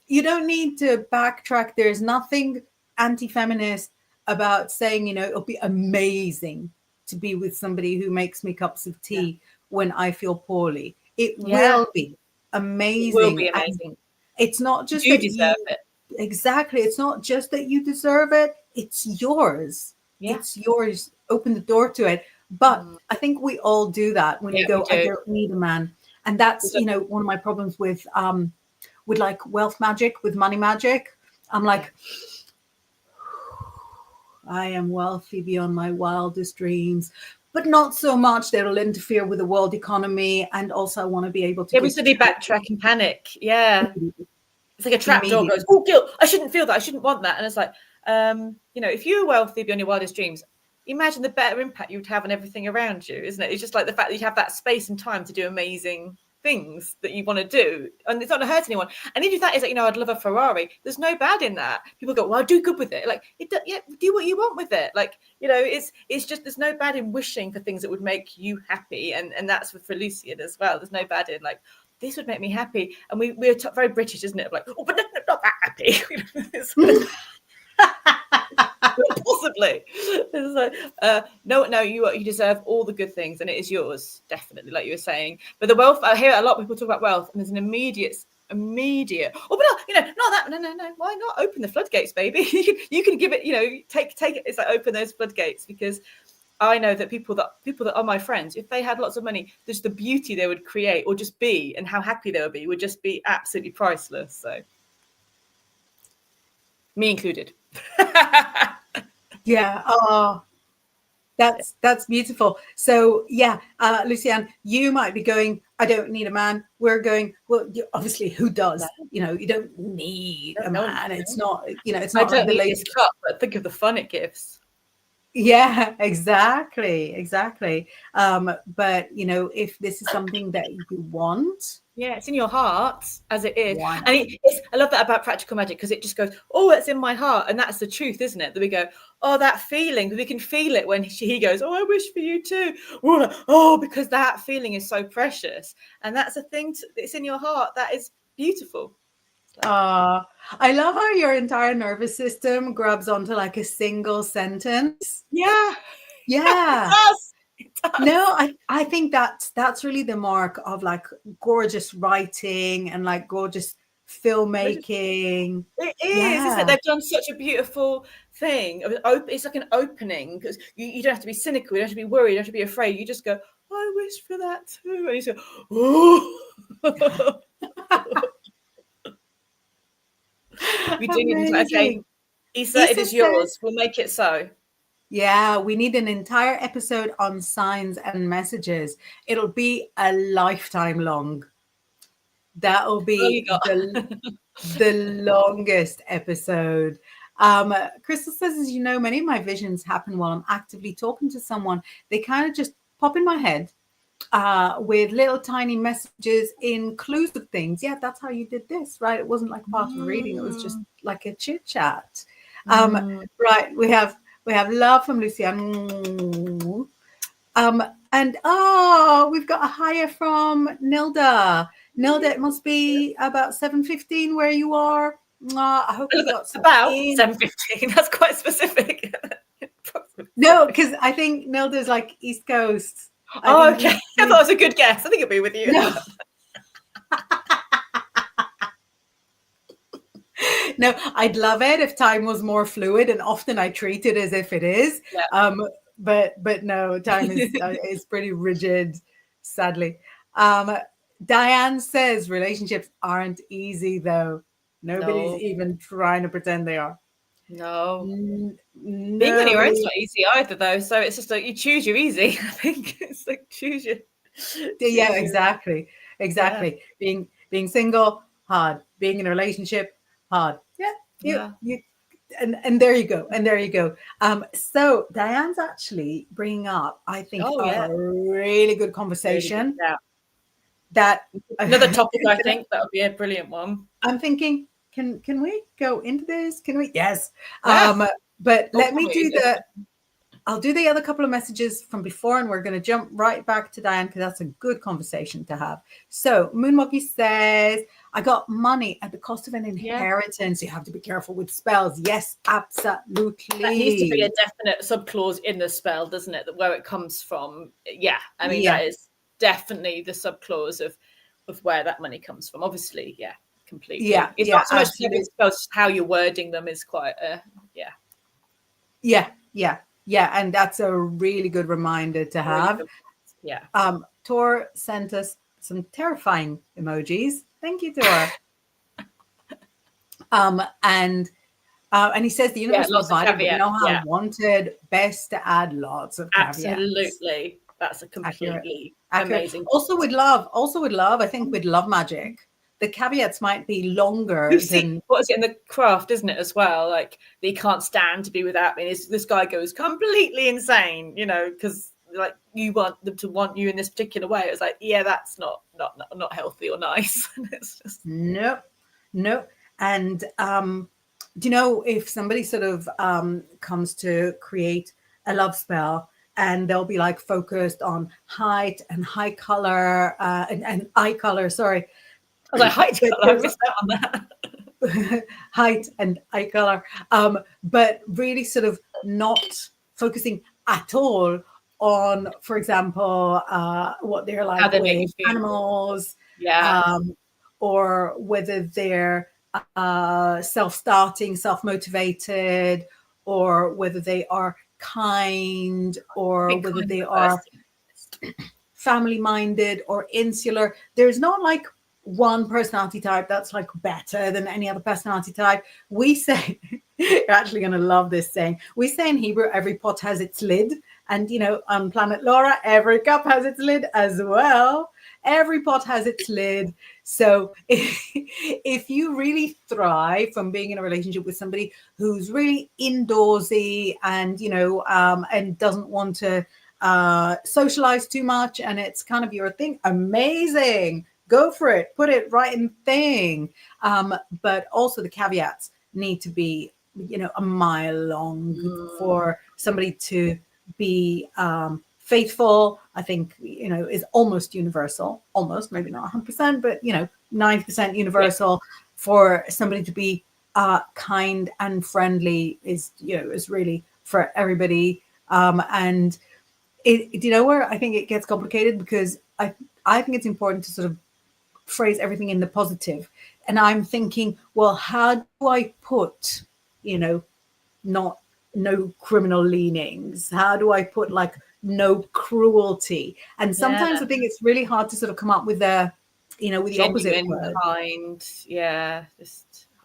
you don't need to backtrack. There's nothing anti-feminist about saying, it'll be amazing to be with somebody who makes me cups of tea when I feel poorly. It will be amazing. It will be amazing. And it's not just you deserve it. Exactly. It's not just that you deserve it. It's yours. Yeah. It's yours. Open the door to it. But I think we all do that when you go, I don't need a man. And that's, one of my problems with like wealth magic, with money magic. I'm like, I am wealthy beyond my wildest dreams, but not so much that it'll interfere with the world economy. And also I want to be able to. Yeah, we suddenly backtrack and panic. Yeah. It's like a trap door goes, oh, guilt. I shouldn't feel that. I shouldn't want that. And it's like, if you were wealthy beyond your wildest dreams, imagine the better impact you would have on everything around you, isn't it? It's just like the fact that you have that space and time to do amazing things that you want to do, and it's not to hurt anyone. And even if that is like, I'd love a Ferrari, there's no bad in that. People go, well, I'll do good with it. Like, do what you want with it. Like, it's just, there's no bad in wishing for things that would make you happy. And that's for Lucian as well. There's no bad in like, this would make me happy. And we're very British, isn't it? Like, oh, but not that happy. Possibly. It's like, no, you deserve all the good things, and it is yours, definitely, like you were saying. But the wealth, I hear a lot of people talk about wealth, and there's an immediate. Oh, but not that. No. Why not open the floodgates, baby? you can give it. Take it. It's like open those floodgates, because I know that people that are my friends, if they had lots of money, just the beauty they would create or just be, and how happy they would just be absolutely priceless. So, me included. Yeah. Oh, that's beautiful. So yeah, Lucianne, you might be going, I don't need a man. We're going, well, obviously, who does? You don't need a man. It's not, it's not. I don't need this cup, but think of the fun it gives. Yeah, exactly. But if this is something that you want. Yeah, it's in your heart as it is. And I love that about practical magic, because it just goes, oh, it's in my heart. And that's the truth, isn't it? That we go, oh, that feeling, we can feel it when he goes, oh, I wish for you too. Oh, because that feeling is so precious. And that's a thing, it's in your heart. That is beautiful. I love how your entire nervous system grabs onto like a single sentence. Yeah. Yeah. It does. No, I think that's really the mark of like gorgeous writing and like gorgeous filmmaking. It is, isn't it? Yeah. They've done such a beautiful thing. It's like an opening, because you don't have to be cynical, you don't have to be worried, you don't have to be afraid. You just go, I wish for that too. And you say, oh. We do need to, okay, Issa, it is yours. We'll make it so. Yeah, we need an entire episode on signs and messages. It'll be a lifetime long. That'll be the longest episode. Crystal says, as you know, many of my visions happen while I'm actively talking to someone. They kind of just pop in my head with little tiny messages, inclusive things. Yeah, that's how you did this, right? It wasn't like part of the reading. It was just like a chit chat. Right. We have love from Lucian. And we've got a higher from Nilda. Nilda, it must be about 7:15 where you are. I hope you got about 7:15. That's quite specific. No, because I think Nilda's like East Coast. Okay. I thought it was a good guess. I think it'll be with you. No. No, I'd love it if time was more fluid, and often I treat it as if it is. Yeah. But no, time is pretty rigid, sadly. Diane says relationships aren't easy, though. Nobody's even trying to pretend they are. No. Being on your own's not easy either, though. So it's just like you choose your easy. I think it's like choose your. Yeah, exactly. Yeah. Being single, hard. Being in a relationship, hard. Yeah. And there you go. So Diane's actually bringing up, I think, a really good conversation. Yeah. That another topic, I think that would be a brilliant one. I'm thinking, can we go into this? Can we? Yes. But let me do I'll do the other couple of messages from before, and we're going to jump right back to Diane because that's a good conversation to have. So Moonmonkey says, I got money at the cost of an inheritance. You have to be careful with spells. Yes, absolutely. That needs to be a definite subclause in the spell, doesn't it? Where it comes from. Yeah. I mean, that is definitely the subclause of where that money comes from. Obviously, completely. Yeah. It's not so much spells, how you're wording them is quite Yeah, and that's a really good reminder to have. Yeah. Tor sent us some terrifying emojis. Thank you, Tor. And he says the universe provided, but you know how I wanted best to add lots of caveats. Absolutely. That's a completely amazing. Also with love, I think with love magic, the caveats might be longer than what is it in the craft, isn't it, as well? Like they can't stand to be without me. This guy goes completely insane, because like you want them to want you in this particular way. It's like, that's not healthy or nice. It's just no. And do you know, if somebody sort of comes to create a love spell, and they'll be like focused on height and high color and eye color, sorry. I was like, height color, I missed out on that. Height and eye color, but really sort of not focusing at all on, for example, what they're like with animals, or whether they're self-starting, self-motivated, or whether they are kind, or whether they are family-minded or insular. There's not like one personality type that's like better than any other personality type. We say, you're actually going to love this saying, we say in Hebrew, every pot has its lid. And, on planet Laura, every cup has its lid as well. Every pot has its lid. So if you really thrive from being in a relationship with somebody who's really indoorsy and, and doesn't want to socialize too much, and it's kind of your thing, amazing. Go for it. Put it right in the thing. But also the caveats need to be, a mile long for somebody to be faithful. I think, is almost universal. Almost, maybe not 100%, but, 90% universal. For somebody to be kind and friendly is really for everybody. And do you know where I think it gets complicated? Because I think it's important to sort of phrase everything in the positive. and I'm thinking, well, how do I put, you know, not no criminal leanings? How do I put like no cruelty? And sometimes I think it's really hard to sort of come up with the, you know, with the opposite genuine, word. kind,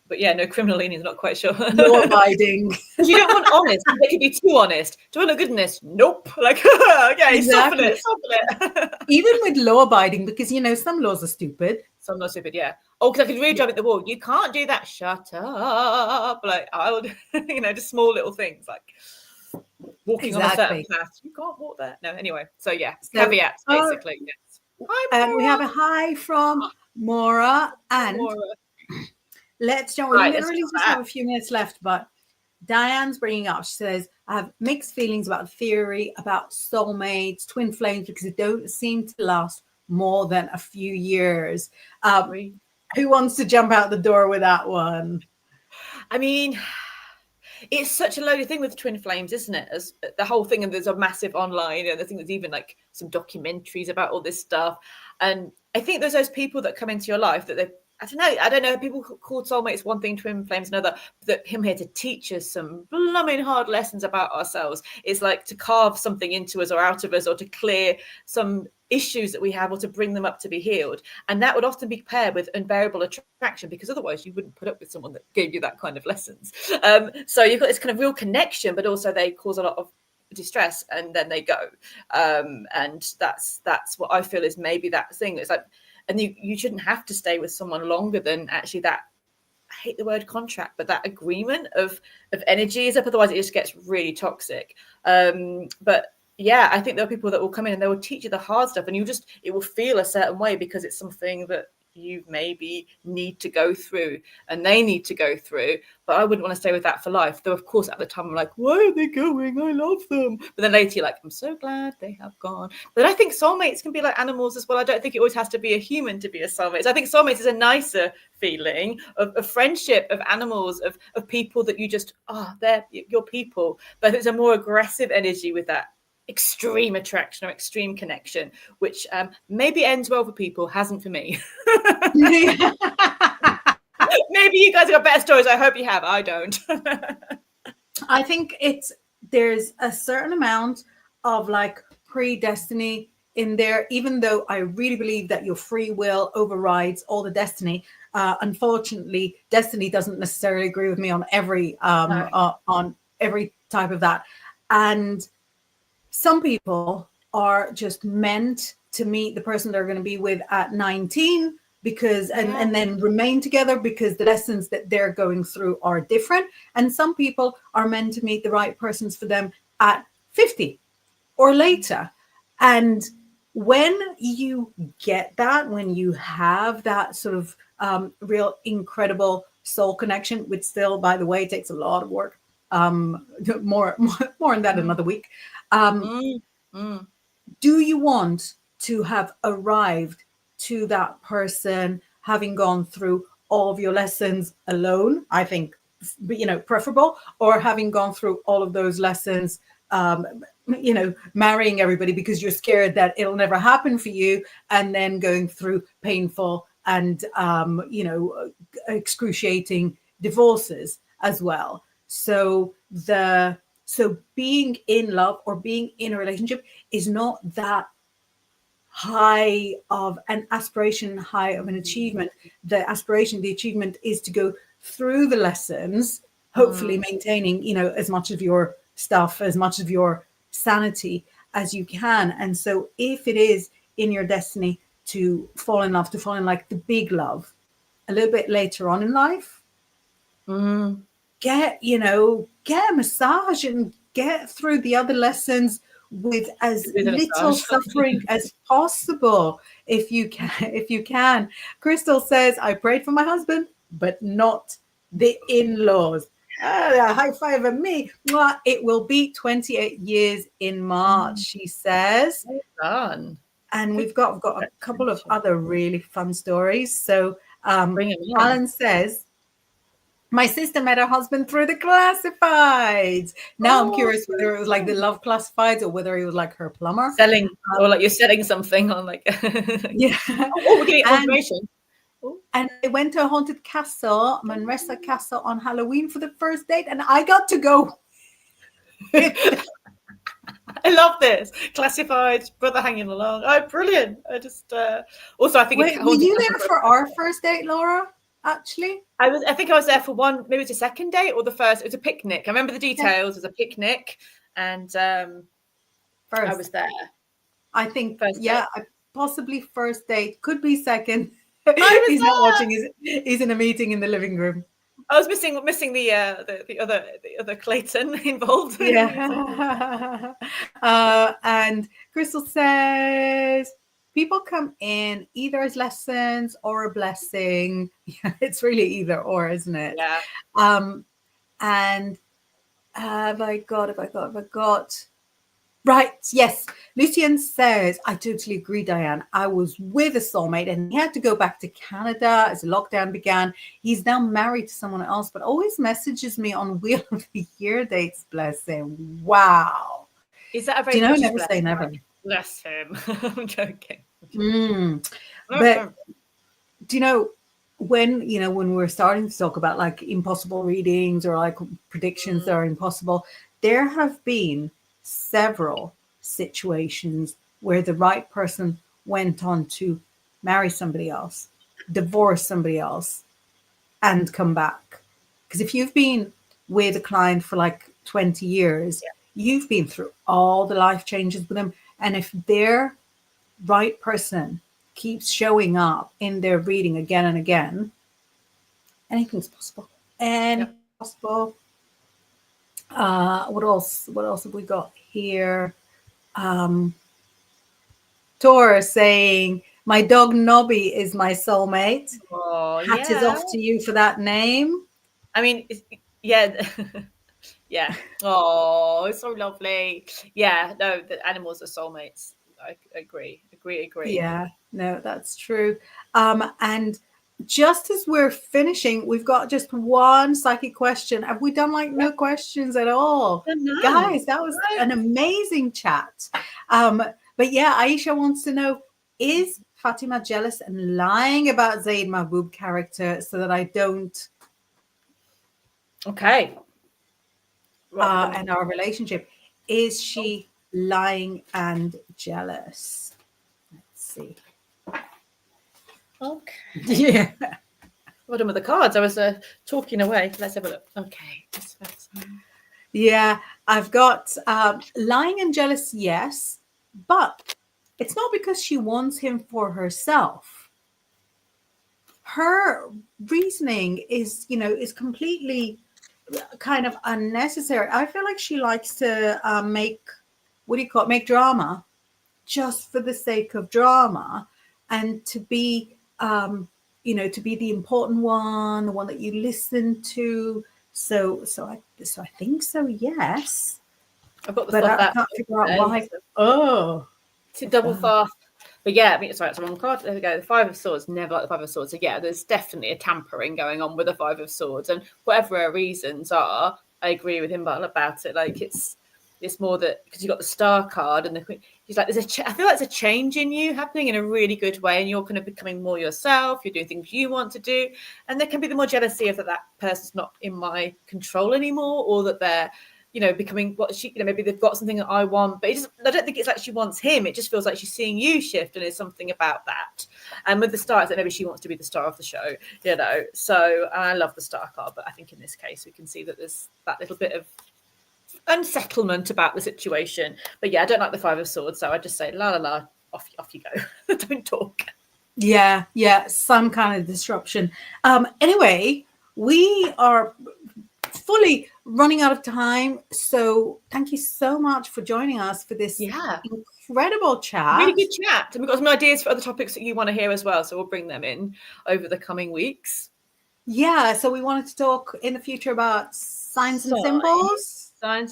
but yeah, no, criminal leaning is not quite sure. Law abiding. You don't want honest. They could be too honest. Do you want a goodness? Nope. Like, okay, Exactly. soften it. Even with law abiding, because, you know, some laws are stupid. Some not stupid, yeah. Oh, because I could really drive at the wall. You can't do that. Shut up. Like, I would, you know, just small little things like walking on a certain path. You can't walk there. No, anyway. So, yeah, caveats, basically. Yes. Hi, and we have a hi from Maura. And let's jump. We literally just have a few minutes left, but Diane's bringing up, she says, I have mixed feelings about the theory about soulmates, twin flames, because they don't seem to last more than a few years. Who wants to jump out the door with that one? I mean, it's such a loaded thing with twin flames, isn't it? As the whole thing, and there's a massive online, and I think there's even like some documentaries about all this stuff. And I think there's those people that come into your life that I don't know. People call soulmates one thing, twin flames another. That him here to teach us some blooming hard lessons about ourselves. It's like to carve something into us or out of us, or to clear some issues that we have, or to bring them up to be healed. And that would often be paired with unbearable attraction, because otherwise you wouldn't put up with someone that gave you that kind of lessons. So you've got this kind of real connection, but also they cause a lot of distress, and then they go. And that's what I feel is maybe that thing. It's like, and you shouldn't have to stay with someone longer than actually that, I hate the word contract, but that agreement of energy is up. Otherwise, it just gets really toxic. But yeah, I think there are people that will come in and they will teach you the hard stuff, and it will feel a certain way because it's something that you maybe need to go through and they need to go through. But I wouldn't want to stay with that for life. Though, of course, at the time, I'm like, why are they going? I love them. But then later you're like, I'm so glad they have gone. But I think soulmates can be like animals as well. I don't think it always has to be a human to be a soulmate. So I think soulmates is a nicer feeling of friendship, of animals, of people that you just, they're your people. But it's a more aggressive energy with that extreme attraction or extreme connection, which maybe ends well for people, hasn't for me. Maybe you guys have got better stories. I hope you have. I don't. I think there's a certain amount of like predestiny in there, even though I really believe that your free will overrides all the destiny. Unfortunately, destiny doesn't necessarily agree with me on every on every type of that. And some people are just meant to meet the person they're going to be with at 19 because and then remain together because the lessons that they're going through are different. And some people are meant to meet the right persons for them at 50 or later. And when you get that, when you have that sort of real incredible soul connection, which still, by the way, takes a lot of work, more on that another week. Do you want to have arrived to that person having gone through all of your lessons alone? I think, preferable, or having gone through all of those lessons, marrying everybody because you're scared that it'll never happen for you, and then going through painful and, excruciating divorces as well. So being in love or being in a relationship is not that high of an aspiration, high of an achievement. The achievement is to go through the lessons, hopefully maintaining, as much of your stuff, as much of your sanity as you can. And so if it is in your destiny to fall in love, like the big love a little bit later on in life, get a massage and get through the other lessons with as little suffering as possible, if you can. Crystal says, I prayed for my husband, but not the in-laws. High five of me. It will be 28 years in March, she says. Well done. And we've got a couple of other really fun stories. So Alan says, my sister met her husband through the classifieds. Now I'm curious whether it was like the love classifieds or whether he was like her plumber. Selling, or like you're selling something on like. Yeah. We're getting information. Ooh. And they went to a haunted castle, Manresa Castle, on Halloween for the first date, and I got to go. I love this. Classified, brother hanging along. Oh, brilliant. I just also I think Wait, were you there for our first date, Laura? Actually, I think I was there for one, maybe it was a second date or the first. It was a picnic. I remember the details. It was a picnic, and first. I was there. I think, First yeah, date. possibly first date. Could be second. I was He's not there. watching. He's in a meeting in the living room. I was missing the other Clayton involved. Yeah. And Crystal says people come in either as lessons or a blessing. Yeah, it's really either or, isn't it? Yeah. And have I got right? Yes. Lucian says, I totally agree, Diane. I was with a soulmate and he had to go back to Canada as the lockdown began. He's now married to someone else, but always messages me on Wheel of the Year dates. Bless him. Wow. Is that a very British never say never? Like, bless him. I'm joking. But do you know when we're starting to talk about like impossible readings or like predictions that are impossible, there have been several situations where the right person went on to marry somebody else, divorce somebody else, and come back. Because if you've been with a client for like 20 years, you've been through all the life changes with them. And if their right person keeps showing up in their reading again and again, anything's possible. Anything's possible. What else have we got here? Tor saying, my dog Nobby is my soulmate. Oh, Hat is off to you for that name. I mean, yeah. Yeah. Oh, it's so lovely. Yeah, no, the animals are soulmates. I agree. Yeah, no, that's true. And just as we're finishing, we've got just one psychic question. Have we done like no questions at all? No. Guys, that was an amazing chat. But yeah, Aisha wants to know, is Fatima jealous and lying about Zaid Mahbub character so that I don't Okay. and our relationship? Is she lying and jealous? Let's see. Okay. Yeah. Well done with the cards. I was talking away. Let's have a look. Okay. Yeah, I've got lying and jealous, yes, but it's not because she wants him for herself. Her reasoning is completely kind of unnecessary. I feel like she likes to make drama just for the sake of drama, and to be to be the important one, the one that you listen to. So I think so, yes. I've got the But I can't figure out why. Oh, to double fast. But yeah, I mean, sorry, it's the wrong card. There we go. The Five of Swords, never like the Five of Swords. So yeah, there's definitely a tampering going on with the Five of Swords, and whatever her reasons are, I agree with Inbaal about it. Like it's more that because you got the Star card and the Queen. He's like, I feel like there's a change in you happening in a really good way, and you're kind of becoming more yourself. You're doing things you want to do, and there can be the more jealousy of that person's not in my control anymore, or that they're becoming what she, maybe they've got something that I want, but I don't think it's like she wants him. It just feels like she's seeing you shift, and there's something about that. And with the Star, it's that maybe she wants to be the star of the show, So I love the Star card, but I think in this case we can see that there's that little bit of unsettlement about the situation. But yeah, I don't like the Five of Swords, so I just say la la la, off you go. Don't talk. Yeah, some kind of disruption. Anyway, we are fully running out of time, so thank you so much for joining us for this incredible chat. Really good chat, and we've got some ideas for other topics that you want to hear as well, so we'll bring them in over the coming weeks. Yeah, so we wanted to talk in the future about signs and symbols. There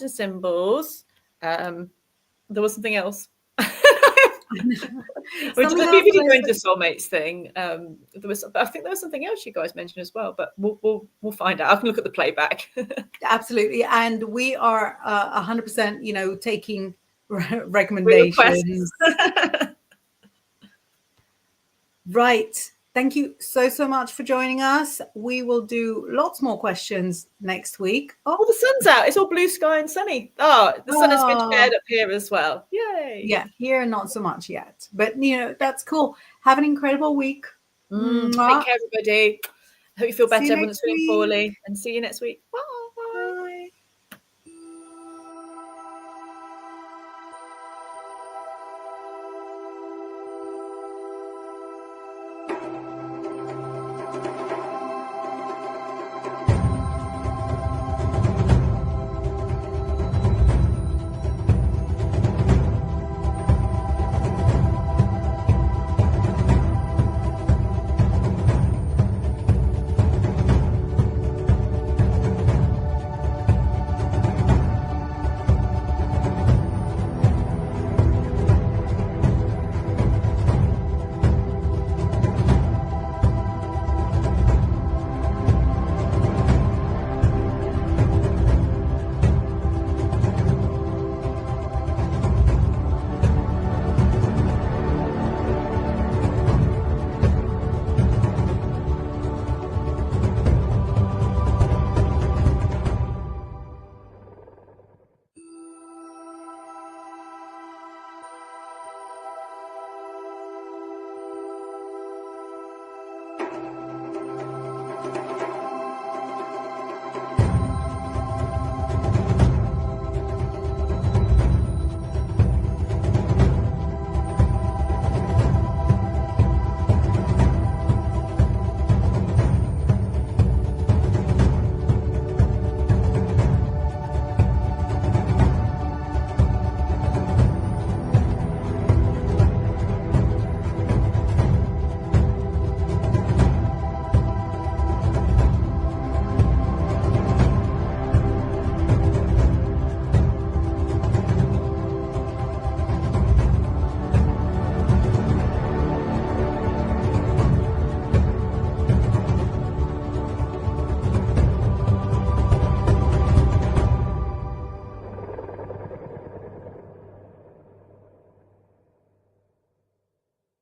was something else. Which is a really going to soulmates thing. I think there was something else you guys mentioned as well, but we'll find out. I can look at the playback. Absolutely, and we are 100%, taking recommendations. Right. Thank you so much for joining us. We will do lots more questions next week. Oh, the sun's out. It's all blue sky and sunny. Oh, the sun has been shared up here as well. Yay. Yeah, here not so much yet. But, that's cool. Have an incredible week. Take care, everybody. Hope you feel better. See you Everyone's next feeling week. poorly. And see you next week. Bye.